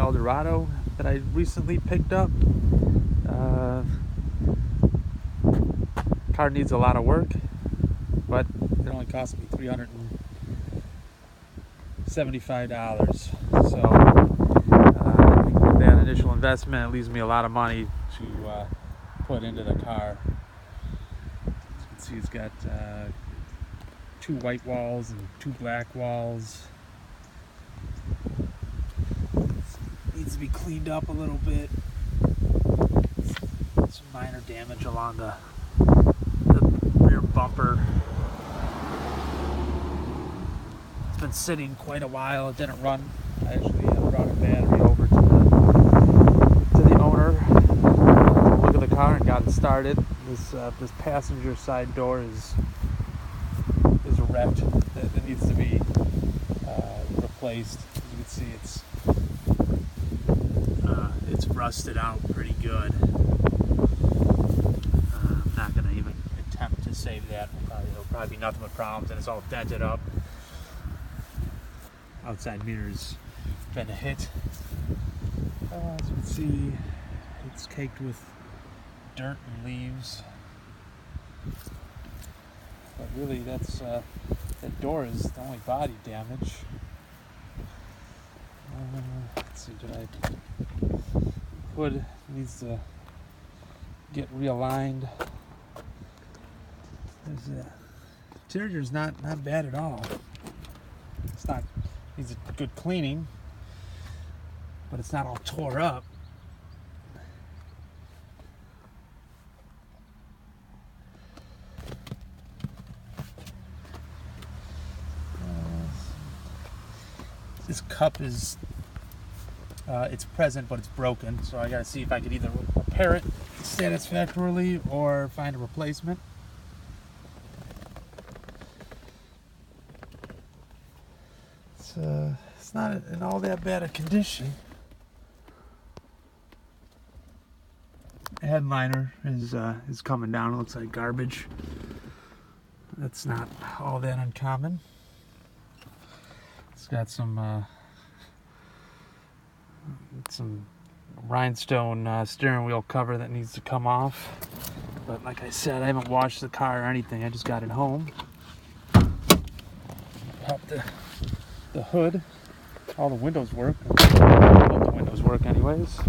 Eldorado that I recently picked up. Car needs a lot of work, but it only cost me $375. So with that initial investment, it leaves me a lot of money to put into the car. As you can see, it's got 2 white walls and 2 black walls. Needs to be cleaned up a little bit. Some minor damage along the rear bumper. It's been sitting quite a while. It didn't run. I actually brought a battery over to the owner. Look at the car and got it started. This passenger side door is wrecked. It needs to be replaced. As you can see, it's rusted out pretty good. I'm not going to even attempt to save that. It'll probably be nothing but problems, and it's all dented up. Outside mirror's been a hit. As you can see, it's caked with dirt and leaves. But really, that door is the only body damage. Let's see, hood needs to get realigned. Interior's not bad at all. It's not, needs a good cleaning, but it's not all tore up. This cup is it's present, but it's broken, so I gotta see if I could either repair it satisfactorily or find a replacement. It's not in all that bad a condition. The headliner is coming down. It looks like garbage. That's not all that uncommon. It's got some rhinestone steering wheel cover that needs to come off. But like I said, I haven't washed the car or anything. I just got it home. Pop the hood. All the windows work. All the windows work anyways.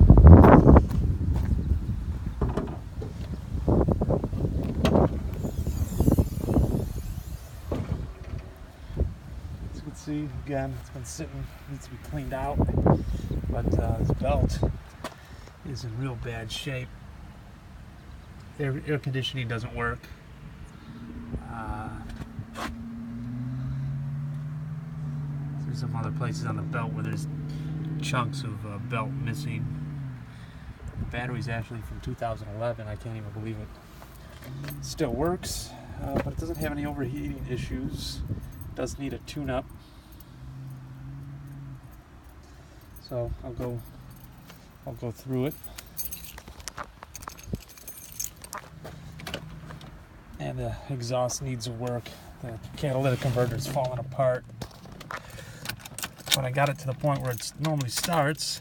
See, again, it's been sitting, needs to be cleaned out, but this belt is in real bad shape. Air conditioning doesn't work. There's some other places on the belt where there's chunks of belt missing. The battery's actually from 2011. I can't even believe it still works, but it doesn't have any overheating issues. It does need a tune-up. So I'll go through it. And the exhaust needs work. The catalytic converter is falling apart. When I got it to the point where it normally starts,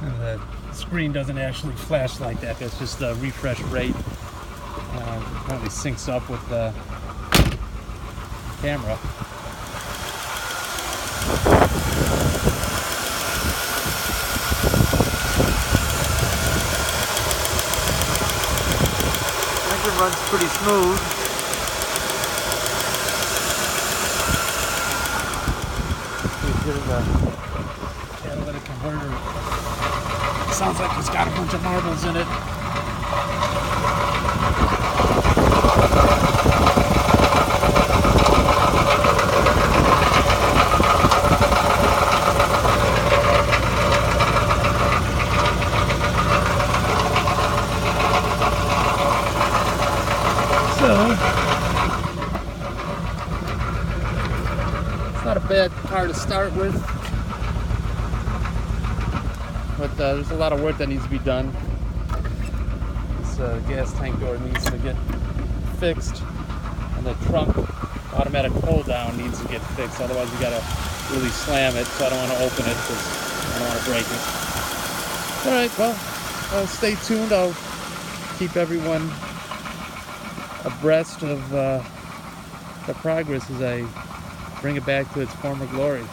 the screen doesn't actually flash like that. That's just the refresh rate. It probably syncs up with the camera. Engine runs pretty smooth. Here's the catalytic converter. Sounds like it's got a bunch of marbles in it. So, it's Not a bad car to start with, but there's a lot of work that needs to be done. This gas tank door needs to get fixed, and the trunk automatic pull down needs to get fixed. Otherwise, you gotta really slam it. So I don't want to open it because I don't want to break it. All right, well, stay tuned. I'll keep everyone abreast of the progress as I bring it back to its former glory.